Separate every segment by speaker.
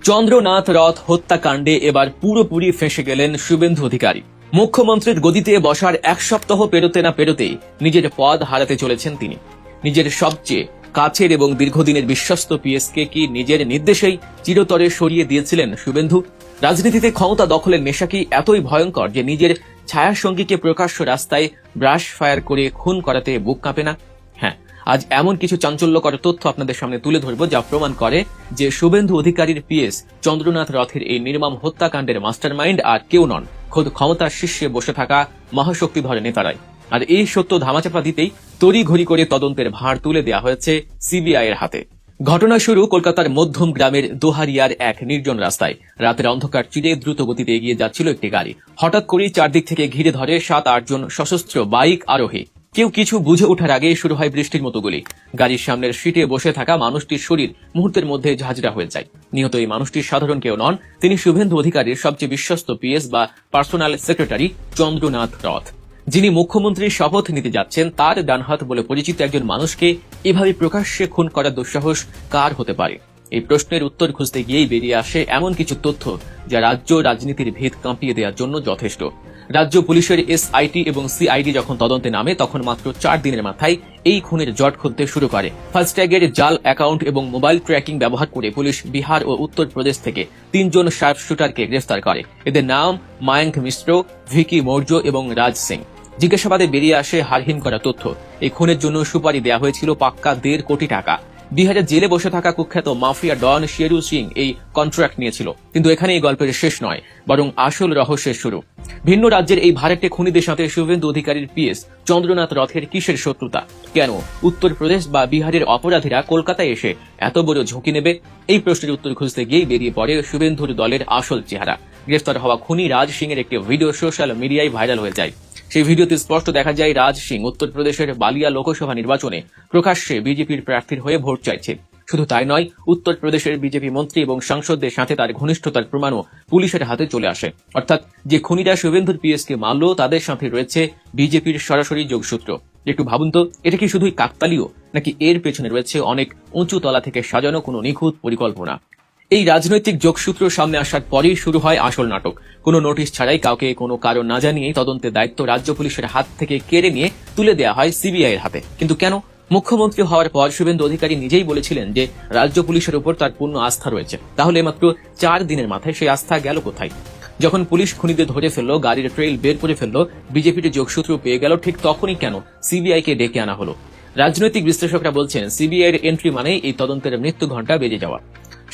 Speaker 1: চন্দ্রনাথ রথ হত্যাকাণ্ডে এবার পুরোপুরি ফেঁসে গেলেন শুভেন্দু অধিকারী। মুখ্যমন্ত্রীর গদিতে বসার এক সপ্তাহ পেরোতে না পেরোতেই নিজের পদ হারাতে চলেছেন তিনি। নিজের সবচেয়ে কাছের এবং দীর্ঘদিনের বিশ্বস্ত পিএসকে কি নিজের নির্দেশেই চিরতরে সরিয়ে দিয়েছিলেন শুভেন্দু? রাজনীতিতে ক্ষমতা দখলের নেশা কি এতই ভয়ঙ্কর যে নিজের ছায়াসঙ্গীকে প্রকাশ্য রাস্তায় ব্রাশ ফায়ার করে খুন করাতে বুক কাঁপে না? হ্যাঁ, আজ এমন কিছু চাঞ্চল্যকর তথ্য আপনাদের সামনে তুলে ধরব যা প্রমাণ করে যে শুভেন্দু অধিকারীর পিএস চন্দ্রনাথ রথের এই নির্মম হত্যাকাণ্ডের মাস্টারমাইন্ড আর কেউ নন, খোদ ক্ষমতার শীর্ষে বসে থাকা মহাশক্তিধর নেতারাই। আর এই সত্য ধামাচাপা দিতেই তড়িঘড়ি করে তদন্তের ভার তুলে দেওয়া হয়েছে সিবিআই এর হাতে। ঘটনা শুরু কলকাতার মধ্যম গ্রামের দোহারিয়ার এক নির্জন রাস্তায়। রাতের অন্ধকার চিরে দ্রুত গতিতে এগিয়ে যাচ্ছিল একটি গাড়ি। হঠাৎ করেই চারদিক থেকে ঘিরে ধরে 7-8 জন সশস্ত্র বাইক আরোহী। কেউ কিছু বুঝে ওঠার আগে শুরু হয় বৃষ্টির মতো গুলি। গাড়ির সামনের সিটে বসে থাকা মানুষটির শরীর মুহূর্তের মধ্যে ঝাঁঝরা হয়ে যায়। নিহত এই মানুষটি সাধারণ কেউ নন, তিনি শুভেন্দু অধিকারীর সবচেয়ে বিশ্বস্ত পিএস বা পার্সোনাল সেক্রেটারি চন্দ্রনাথ রথ, যিনি মুখ্যমন্ত্রীর শপথ নিতে যাচ্ছেন। তার ডানহাত বলে পরিচিত একজন মানুষকে এভাবে প্রকাশ্যে খুন করার দুঃসাহস কার হতে পারে? এই প্রশ্নের উত্তর খুঁজতে গিয়েই বেরিয়ে আসে এমন কিছু তথ্য যা রাজ্য রাজনীতির ভিত কাঁপিয়ে দেওয়ার জন্য যথেষ্ট। রাজ্য পুলিশের এসআইটি এবং সিআইডি যখন তদন্তে নামে তখন মাত্র 4 দিনের মাথায় এই খুনের জট খুলতে শুরু করে। ফাস্ট্যাগের জাল অ্যাকাউন্ট এবং মোবাইল ট্র্যাকিং ব্যবহার করে পুলিশ বিহার ও উত্তরপ্রদেশ থেকে 3 জন শার্প শুটারকে গ্রেফতার করে। এদের নাম মায়াঙ্ক মিশ্র, ভিকি মৌর্য এবং রাজ সিং। জিজ্ঞাসাবাদে বেরিয়ে আসে হারহীন করা তথ্য। এই খুনের জন্য সুপারি দেওয়া হয়েছিল পাক্কা 1.5 কোটি টাকা। বিহারের জেলে বসে থাকা কুখ্যাত মাফিয়া ডন শেরু সিং এই কন্ট্রাক্ট নিয়েছিল। কিন্তু এখানে এই গল্পের শেষ নয়, বরং আসল রহস্যের শুরু। ভিন্ন রাজ্যের এই ভাড়াটে খুনিদের সাথে শুভেন্দু অধিকারীর পিএস চন্দ্রনাথ রথের কিসের শত্রুতা? কেন উত্তরপ্রদেশ বা বিহারের অপরাধীরা কলকাতায় এসে এত বড় ঝুঁকি নেবে? এই প্রশ্নের উত্তর খুঁজতে গিয়েই বেরিয়ে পড়ে শুভেন্দুর দলের আসল চেহারা। গ্রেফতার হওয়া খুনি রাজ সিং এর একটি ভিডিও সোশ্যাল মিডিয়ায় ভাইরাল হয়ে যায়। সেই ভিডিওতে স্পষ্ট দেখা যায় রাজ সিং উত্তরপ্রদেশের বালিয়া লোকসভা নির্বাচনে প্রকাশ্যে বিজেপির প্রার্থীর হয়ে ভোট চাইছে। শুধু তাই নয়, উত্তরপ্রদেশের বিজেপি মন্ত্রী এবং সাংসদদের সাথে তার ঘনিষ্ঠতার প্রমাণও পুলিশের হাতে চলে আসে। অর্থাৎ যে খুনিরা শুভেন্দুর পিএসকে মারল তাদের সাথে রয়েছে বিজেপির সরাসরি যোগসূত্র। একটু ভাবুন তো, এটা কি শুধুই কাকতালীয়, নাকি এর পেছনে রয়েছে অনেক উঁচু তলা থেকে সাজানো কোনো নিখুঁত পরিকল্পনা? এই রাজনৈতিক যোগসূত্র সামনে আসার পরেই শুরু হয় আসল নাটক। কোনো নোটিশ ছাড়াই কাউকে কোনো কারণ না জানিয়েই তদন্তের দায়িত্ব রাজ্য পুলিশের হাত থেকে কেড়ে নিয়ে তুলে দেওয়া হয় সিবিআই এর হাতে। কিন্তু কেন? মুখ্যমন্ত্রী হওয়ার পর শুভেন্দু অধিকারী নিজেই বলেছিলেন যে রাজ্য পুলিশের উপর তার পূর্ণ আস্থা রয়েছে। তাহলে মাত্র 4 দিনের মাথায় সেই আস্থা গেল কোথায়? যখন পুলিশ খুনিদের ধরে ফেললো, গাড়ির ট্রেইল বের করে ফেললো, বিজেপির যোগসূত্র পেয়ে গেল, ঠিক তখনই কেন সিবিআই কে ডেকে আনা হলো? রাজনৈতিক বিশ্লেষকরা বলছেন সিবিআই এর এন্ট্রি মানেই এই তদন্তের মৃত্যু ঘণ্টা বেজে যাওয়া।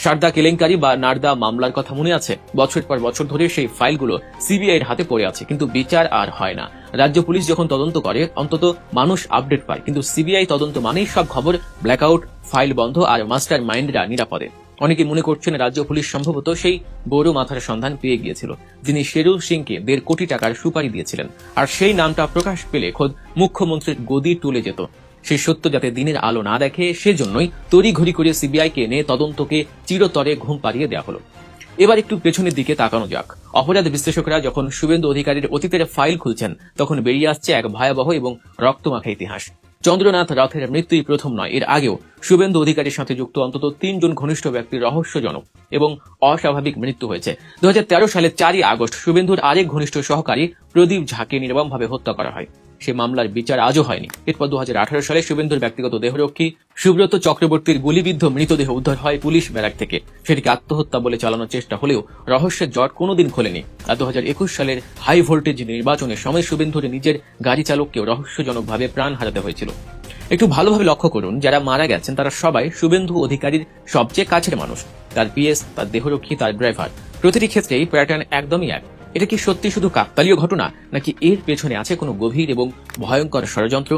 Speaker 1: সারদা কেলেঙ্কারি বা নারদা মামলার কথা মনে আছে? বছর পর বছর ধরে সেই ফাইলগুলো সিবিআই এর হাতে পড়ে আছে, কিন্তু বিচার আর হয় না। রাজ্য পুলিশ যখন তদন্ত করে অন্তত মানুষ আপডেট পায়, কিন্তু সিবিআই তদন্ত মানেই সব খবর ব্ল্যাকআউট, ফাইল বন্ধ আর মাস্টার মাইন্ডরা নিরাপদে। অনেকে মনে করছেন রাজ্য পুলিশ সম্ভবত সেই বড় মাথার সন্ধান পেয়ে গিয়েছিল, যিনি শেরু সিংকে 1.5 কোটি টাকার সুপারি দিয়েছিলেন। আর সেই নামটা প্রকাশ পেলে খোদ মুখ্যমন্ত্রীর গদি টুলে যেত। সেই সত্য যাতে দিনের আলো না দেখে, সেজন্যই তড়িঘড়ি করে সিবিআই কে এনে তদন্তকে চিরতরে ঘুম পাড়িয়ে দেওয়া হলো। এবার একটু পেছনের দিকে তাকানো যাক। অপরাধ বিশ্লেষকরা যখন শুভেন্দু অধিকারীর অতীতের ফাইল খুলছেন তখন বেরিয়ে আসছে এক ভয়াবহ এবং রক্তমাখা ইতিহাস। চন্দ্রনাথ রথের মৃত্যুই প্রথম নয়, এর আগেও শুভেন্দু অধিকারীর সাথে যুক্ত অন্তত 3 জন ঘনিষ্ঠ ব্যক্তির রহস্যজনক এবং অস্বাভাবিক মৃত্যু হয়েছে। 2013 সালের 4 আগস্ট শুভেন্দুর আরেক ঘনিষ্ঠ সহকারী প্রদীপ ঝাকে নির্মমভাবে হত্যা করা হয়। সে মামলার বিচার আজও হয়নি। এরপর 2018 সালে শুভেন্দুর ব্যক্তিগত দেহরক্ষী সুব্রত চক্রবর্তীর গুলিবিদ্ধ মৃতদেহ উদ্ধার হয় পুলিশ ব্যারাক থেকে। সেটিকে আত্মহত্যা বলে চালানোর চেষ্টা হলেও রহস্যের জট কোনোদিন খোলেনি। আর 2021 সালের হাই ভোল্টেজ নির্বাচনের সময় শুভেন্দুর নিজের গাড়ি চালককেও রহস্যজনকভাবে প্রাণ হারাতে হয়েছিল। একটু ভালোভাবে লক্ষ্য করুন, যারা মারা গেছেন তারা সবাই শুভেন্দু অধিকারীর সবচেয়ে কাছের মানুষ। তার পিএস, তার দেহরক্ষী, তার ড্রাইভার, প্রতিটি ক্ষেত্রেই প্যাটার্ন একদমই এক। এটা কি সত্যি শুধু কাকতালীয় ঘটনা, নাকি এর পেছনে আছে কোনো গভীর এবং ভয়ঙ্কর ষড়যন্ত্র?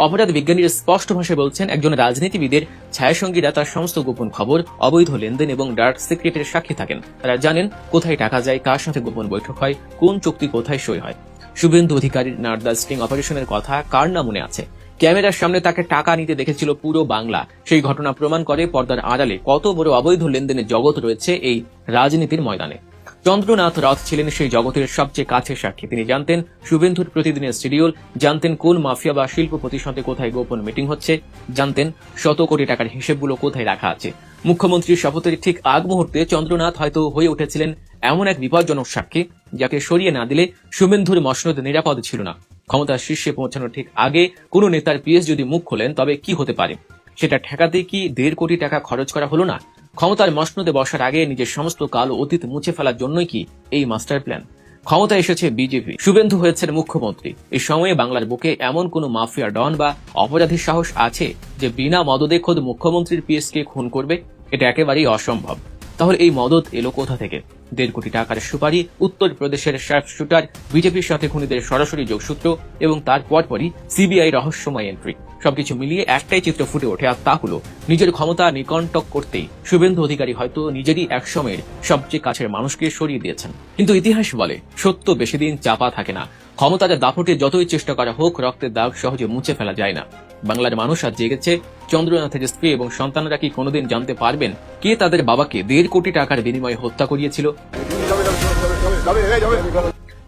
Speaker 1: অপরাধ বিজ্ঞানীরা স্পষ্ট ভাষায় বলছেন একজন রাজনীতিবিদের ছায়াসঙ্গীরা তার সমস্ত গোপন খবর, অবৈধ লেনদেন এবং ডার্ক সিক্রেটের সাক্ষী থাকেন। তারা জানেন কোথায় টাকা যায়, কার সাথে গোপন বৈঠক হয়, কোন চুক্তি কোথায় সই হয়। শুভেন্দু অধিকারীর নারদা স্টিং অপারেশনের কথা কার না মনে আছে? ক্যামেরার সামনে তাকে টাকা নিতে দেখেছিল পুরো বাংলা। সেই ঘটনা প্রমাণ করে পর্দার আড়ালে কত বড় অবৈধ লেনদেনের জগৎ রয়েছে এই রাজনীতির ময়দানে। চন্দ্রনাথ রথ ছিলেন সেই জগতের সবচেয়ে কাছের সাক্ষী। তিনি জানতেন শুভেন্দুর প্রতিদিনের শিডিউল, জানতেন কোন মাফিয়া বা শিল্পপতির সাথে কোথায় গোপন মিটিং হচ্ছে, জানতেন 100 কোটি টাকার হিসেবগুলো কোথায় রাখা আছে। মুখ্যমন্ত্রীর শপথের ঠিক আগ মুহূর্তে চন্দ্রনাথ হয়তো হয়ে উঠেছিলেন এমন এক বিপজ্জনক সাক্ষী যাকে সরিয়ে না দিলে শুভেন্দুর মসনদ নিরাপদ ছিল না। ক্ষমতার শীর্ষে পৌঁছানোর ঠিক আগে কোনো নেতার পিএস যদি মুখ খোলেন তবে কি হতে পারে, সেটা ঠেকাতে কি 1.5 কোটি টাকা খরচ করা হলো না? ক্ষমতার মসনদে বসার আগে নিজের সমস্ত কালো অতীত মুছে ফেলার জন্যই কি এই মাস্টার প্ল্যান? ক্ষমতা এসেছে বিজেপি, শুভেন্দু হয়েছেন মুখ্যমন্ত্রী। এই সময়ে বাংলার বুকে এমন কোন মাফিয়া ডন বা অপরাধীর সাহস আছে যে বিনা মদদে খোদ মুখ্যমন্ত্রীর পিএস কে খুন করবে? এটা একেবারেই অসম্ভব। তাহলে এই মদত এলো কোথা থেকে? 1.5 কোটি টাকার সুপারি, উত্তরপ্রদেশের শার্প শুটার, বিজেপির সাথে খুনিদের সরাসরি যোগসূত্র এবং তার পরপরই সিবিআই রহস্যময় এন্ট্রি, সবকিছু মিলিয়ে একটাই চিত্র ফুটে ওঠে, আর তা হলো নিজের ক্ষমতা নিকণ্টক করতেই শুভেন্দু অধিকারী হয়তো নিজেরই একসময়ের সবচেয়ে কাছের মানুষকে সরিয়ে দিয়েছেন। কিন্তু ইতিহাস বলে সত্য বেশি দিন চাপা থাকে না। ক্ষমতার দাপটে যতই চেষ্টা করা হোক, রক্তের দাগ সহজে মুছে ফেলা যায় না। বাংলার মানুষ আজ জেগেছে। চন্দ্রনাথের স্ত্রী এবং সন্তানরা কি কোনোদিন জানতে পারবেন কে তাদের বাবাকে 1.5 কোটি টাকার বিনিময়ে হত্যা করিয়েছিল?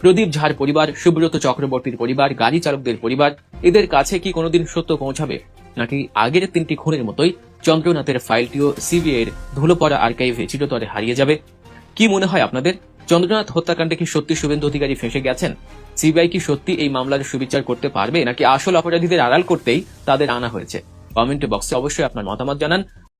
Speaker 1: প্রদীপ ঝার পরিবার, সুব্রত চক্রবর্তীর পরিবার, গাড়ি চালকদের পরিবার, এদের কাছে কি কোনোদিন সত্য পৌঁছাবে? নাকি আগের 3টি খুনের মতোই চন্দ্রনাথের ফাইলটিও সিবিআইয়ের ধুলো পড়া আর্কাইভে চিরতরে হারিয়ে যাবে? কি মনে হয় আপনাদের? চন্দ্রনাথ হত্যাকাণ্ডে কি সত্যি শুভেন্দু অধিকারী ফেঁসে গেছেন? সিবিআই কি সত্যি এই মামলার সুবিচার করতে পারবে, নাকি আসল অপরাধীদের আড়াল করতেই তাদের আনা হয়েছে? কমেন্ট বক্সে অবশ্যই আপনার মতামত জানান।